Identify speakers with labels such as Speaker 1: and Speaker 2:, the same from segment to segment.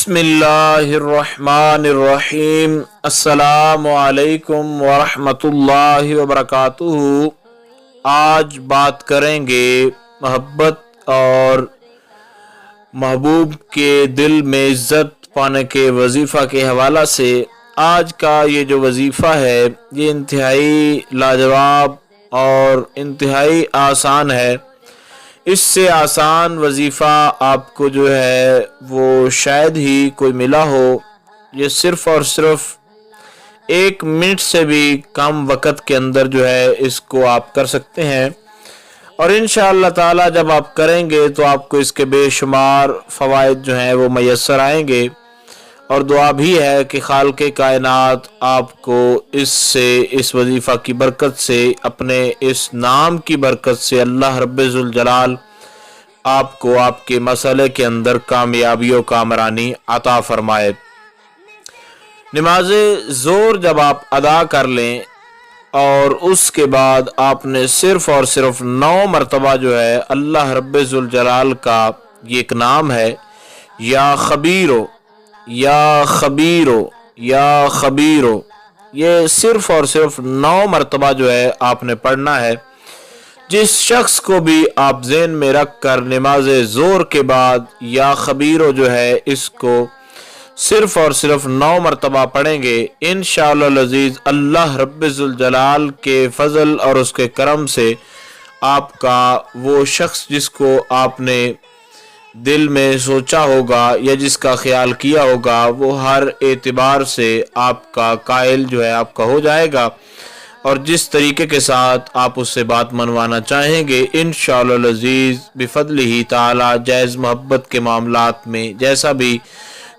Speaker 1: बिस्मिल्लाहिर्रहमानिर्रहीम। अस्सलामु अलैकुम वरहमतुल्लाहि वबरकातुहू। आज बात करेंगे मोहब्बत और महबूब के दिल में इज़्ज़त पाने के वजीफ़ा के हवाला से। आज का ये जो वजीफ़ा है ये इंतहाई लाजवाब और इंतहाई आसान है। इससे आसान वजीफ़ा आपको जो है वो शायद ही कोई मिला हो। ये सिर्फ़ और सिर्फ 1 मिनट से भी कम वक़्त के अंदर जो है इसको आप कर सकते हैं, और इंशाअल्लाह ताला जब आप करेंगे तो आपको इसके बेशुमार फ़वाइद जो हैं वो मैसर आएंगे। और दुआ भी है कि खालिक़े कायनात आपको इससे, इस वजीफ़ा की बरकत से, अपने इस नाम की बरकत से अल्लाह रब्बुल जलाल आपको आपके मसले के अंदर कामयाबी और कामरानी अता फरमाए। नमाज ज़ोर जब आप अदा कर लें और उसके बाद आपने सिर्फ़ और सिर्फ 9 मरतबा जो है अल्लाह रब्बुल जलाल का ये एक नाम है, या खबीरो या खबीरो या खबीरो, ये सिर्फ़ और सिर्फ 9 मरतबा जो है आपने पढ़ना है। जिस शख्स को भी आप ज़हन में रख कर नमाज ज़ोर के बाद या खबीरो जो है इसको सिर्फ़ और सिर्फ 9 मरतबा पढ़ेंगे, इंशाअल्लाह अज़ीज़ अल्लाह रब्बुल जलाल के फ़ज़ल और उसके करम से आपका वो शख्स जिसको आपने दिल में सोचा होगा या जिसका ख्याल किया होगा वो हर एतबार से आपका कायल जो है आपका हो जाएगा। और जिस तरीके के साथ आप उससे बात मनवाना चाहेंगे इंशाअल्लाह अज़ीज़ बिफ़ज़लिही ताला जायज़ मोहब्बत के मामलात में जैसा भी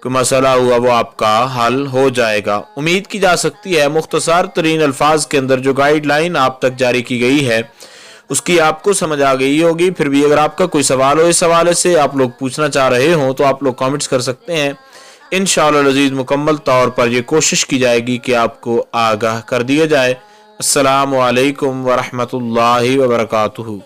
Speaker 1: कोई मसला हुआ वो आपका हल हो जाएगा। उम्मीद की जा सकती है मुख्तसर तरीन अल्फाज के अंदर जो गाइडलाइन आप तक जारी की गई है उसकी आपको समझ आ गई होगी। फिर भी अगर आपका कोई सवाल हो, इस हवाले से आप लोग पूछना चाह रहे हो तो आप लोग कमेंट्स कर सकते हैं। इंशाअल्लाह अज़ीज़ मुकम्मल तौर पर यह कोशिश की जाएगी कि आपको आगाह कर दिया जाए। अस्सलामु अलैकुम वरहमतुल्लाहि वबरकातुहू।